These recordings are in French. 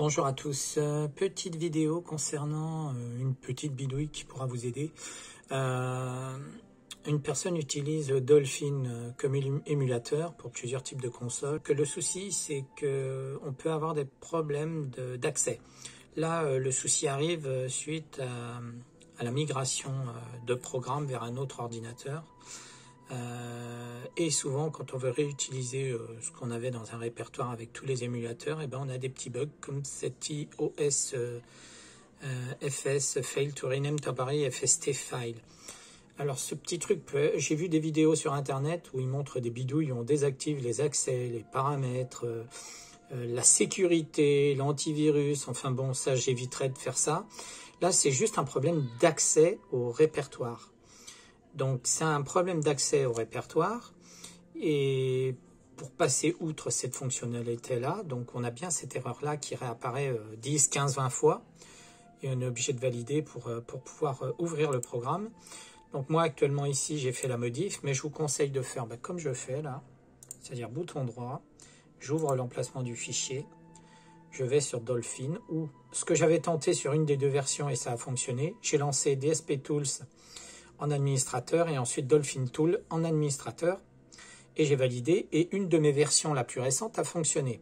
Bonjour à tous, petite vidéo concernant une petite bidouille qui pourra vous aider. Une personne utilise Dolphin comme émulateur pour plusieurs types de consoles. Que le souci, c'est qu'on peut avoir des problèmes d'accès. Là, le souci arrive suite à la migration de programmes vers un autre ordinateur. Et souvent, quand on veut réutiliser ce qu'on avait dans un répertoire avec tous les émulateurs, et ben on a des petits bugs comme cet iOS FS Fail to Rename Temporary FST File. Alors ce petit truc, j'ai vu des vidéos sur internet où ils montrent des bidouilles où on désactive les accès, les paramètres, la sécurité, l'antivirus, enfin bon, ça j'éviterai de faire ça. Là c'est juste un problème d'accès au répertoire. Donc c'est un problème d'accès au répertoire et pour passer outre cette fonctionnalité-là, donc on a bien cette erreur-là qui réapparaît 10, 15, 20 fois et on est obligé de valider pour pouvoir ouvrir le programme. Donc moi actuellement ici j'ai fait la modif, mais je vous conseille de faire comme je fais là, c'est-à-dire bouton droit, j'ouvre l'emplacement du fichier, je vais sur Dolphin ou ce que j'avais tenté sur une des deux versions et ça a fonctionné, j'ai lancé DSP Tools en administrateur et ensuite Dolphin Tool en administrateur et j'ai validé et une de mes versions la plus récente a fonctionné,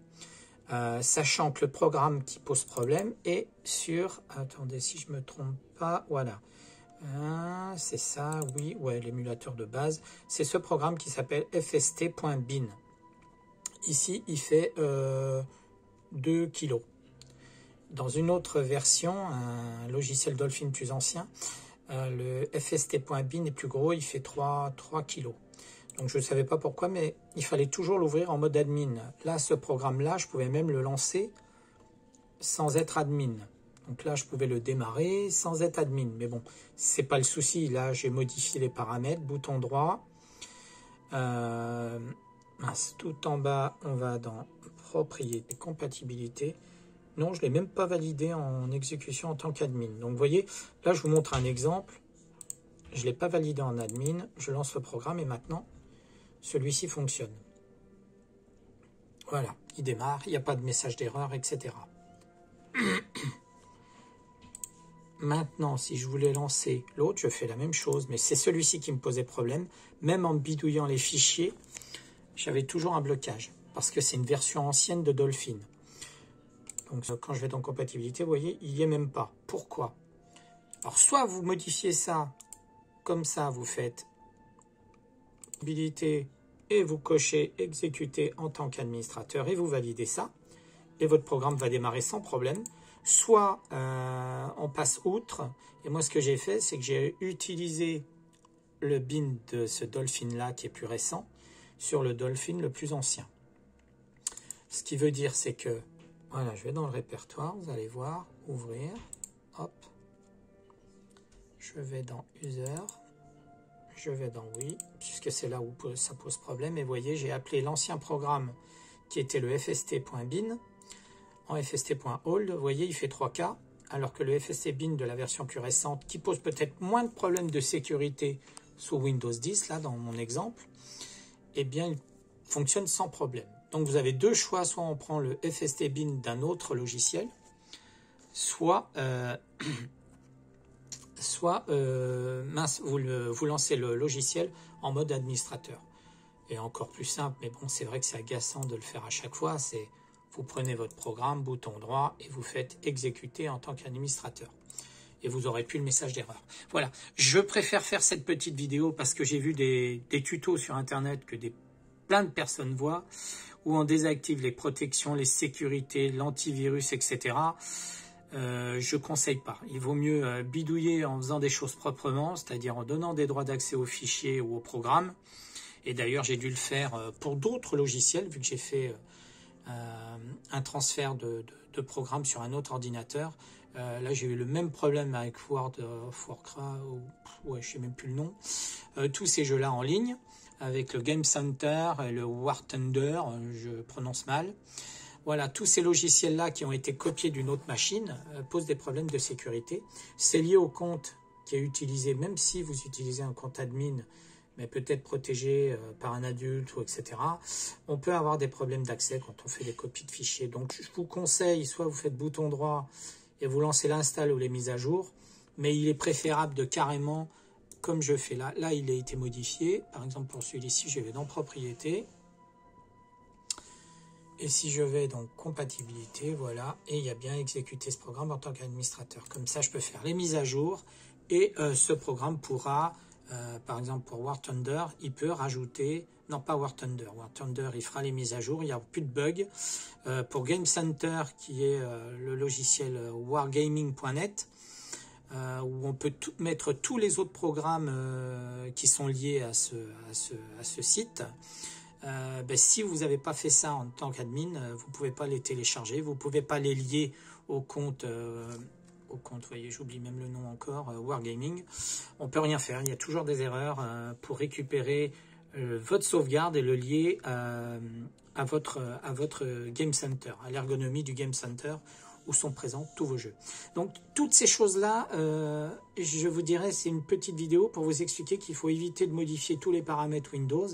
sachant que le programme qui pose problème est sur, attendez si je me trompe pas, voilà, c'est ça, oui, ouais, l'émulateur de base, c'est ce programme qui s'appelle fst.bin. Ici il fait 2 kg. Dans une autre version, un logiciel Dolphin plus ancien, le fst.bin est plus gros, il fait 3 kg. Donc je ne savais pas pourquoi, mais il fallait toujours l'ouvrir en mode admin. Là, ce programme-là, je pouvais même le lancer sans être admin. Donc là, je pouvais le démarrer sans être admin. Mais bon, c'est pas le souci. Là, j'ai modifié les paramètres, bouton droit. Tout en bas, on va dans propriété, compatibilité. Non, je ne l'ai même pas validé en exécution en tant qu'admin. Donc, vous voyez, là, je vous montre un exemple. Je ne l'ai pas validé en admin. Je lance le programme et maintenant, celui-ci fonctionne. Voilà, il démarre. Il n'y a pas de message d'erreur, etc. Maintenant, si je voulais lancer l'autre, je fais la même chose. Mais c'est celui-ci qui me posait problème. Même en bidouillant les fichiers, j'avais toujours un blocage. Parce que c'est une version ancienne de Dolphin. Donc quand je vais dans compatibilité, vous voyez, il n'y est même pas. Pourquoi? Alors soit vous modifiez ça, comme ça, vous faites compatibilité et vous cochez exécuter en tant qu'administrateur et vous validez ça. Et votre programme va démarrer sans problème. Soit on passe outre. Et moi ce que j'ai fait, c'est que j'ai utilisé le bin de ce Dolphin-là qui est plus récent sur le Dolphin le plus ancien. Ce qui veut dire, c'est que voilà, je vais dans le répertoire, vous allez voir, ouvrir, hop, je vais dans User, je vais dans Oui, puisque c'est là où ça pose problème, et vous voyez, j'ai appelé l'ancien programme qui était le fst.bin en fst.hold, vous voyez, il fait 3K, alors que le fst.bin de la version plus récente, qui pose peut-être moins de problèmes de sécurité sous Windows 10, là, dans mon exemple, eh bien, il fonctionne sans problème. Donc vous avez deux choix, soit on prend le fst.bin d'un autre logiciel, soit, vous lancez le logiciel en mode administrateur. Et encore plus simple, mais bon, c'est vrai que c'est agaçant de le faire à chaque fois, c'est vous prenez votre programme, bouton droit, et vous faites exécuter en tant qu'administrateur. Et vous aurez plus le message d'erreur. Voilà, je préfère faire cette petite vidéo parce que j'ai vu des tutos sur Internet que plein de personnes voient, où on désactive les protections, les sécurités, l'antivirus, etc. Je ne conseille pas. Il vaut mieux bidouiller en faisant des choses proprement, c'est-à-dire en donnant des droits d'accès aux fichiers ou au programme. Et d'ailleurs, j'ai dû le faire pour d'autres logiciels, vu que j'ai fait un transfert de programme sur un autre ordinateur. Là, j'ai eu le même problème avec World of Warcraft, ouais, je ne sais même plus le nom. Tous ces jeux-là en ligne, avec le Game Center et le War Thunder, je prononce mal. Voilà, tous ces logiciels-là qui ont été copiés d'une autre machine posent des problèmes de sécurité. C'est lié au compte qui est utilisé, même si vous utilisez un compte admin, mais peut-être protégé par un adulte, ou etc., on peut avoir des problèmes d'accès quand on fait des copies de fichiers. Donc je vous conseille, soit vous faites bouton droit et vous lancez l'install ou les mises à jour, mais il est préférable de carrément, comme je fais là, là il a été modifié, par exemple pour celui-ci, je vais dans propriétés, et si je vais dans compatibilité, voilà, et il y a bien exécuté ce programme en tant qu'administrateur. Comme ça, je peux faire les mises à jour, et ce programme pourra, par exemple pour War Thunder, il peut rajouter, non pas War Thunder, il fera les mises à jour, il n'y a plus de bugs. Pour Game Center, qui est le logiciel wargaming.net, où on peut mettre tous les autres programmes qui sont liés à ce site. Si vous n'avez pas fait ça en tant qu'admin, vous ne pouvez pas les télécharger, vous ne pouvez pas les lier au compte, voyez, j'oublie même le nom encore, Wargaming. On ne peut rien faire, il y a toujours des erreurs pour récupérer votre sauvegarde et le lier à votre Game Center, à l'ergonomie du Game Center où sont présents tous vos jeux. Donc toutes ces choses-là, je vous dirais, c'est une petite vidéo pour vous expliquer qu'il faut éviter de modifier tous les paramètres Windows,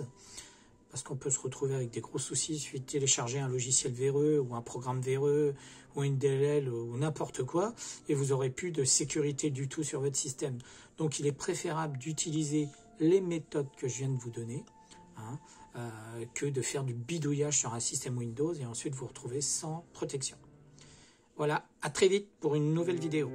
parce qu'on peut se retrouver avec des gros soucis, il suffit de télécharger un logiciel véreux ou un programme véreux ou une DLL ou n'importe quoi, et vous n'aurez plus de sécurité du tout sur votre système. Donc il est préférable d'utiliser les méthodes que je viens de vous donner, que de faire du bidouillage sur un système Windows et ensuite vous retrouver sans protection. Voilà, à très vite pour une nouvelle vidéo.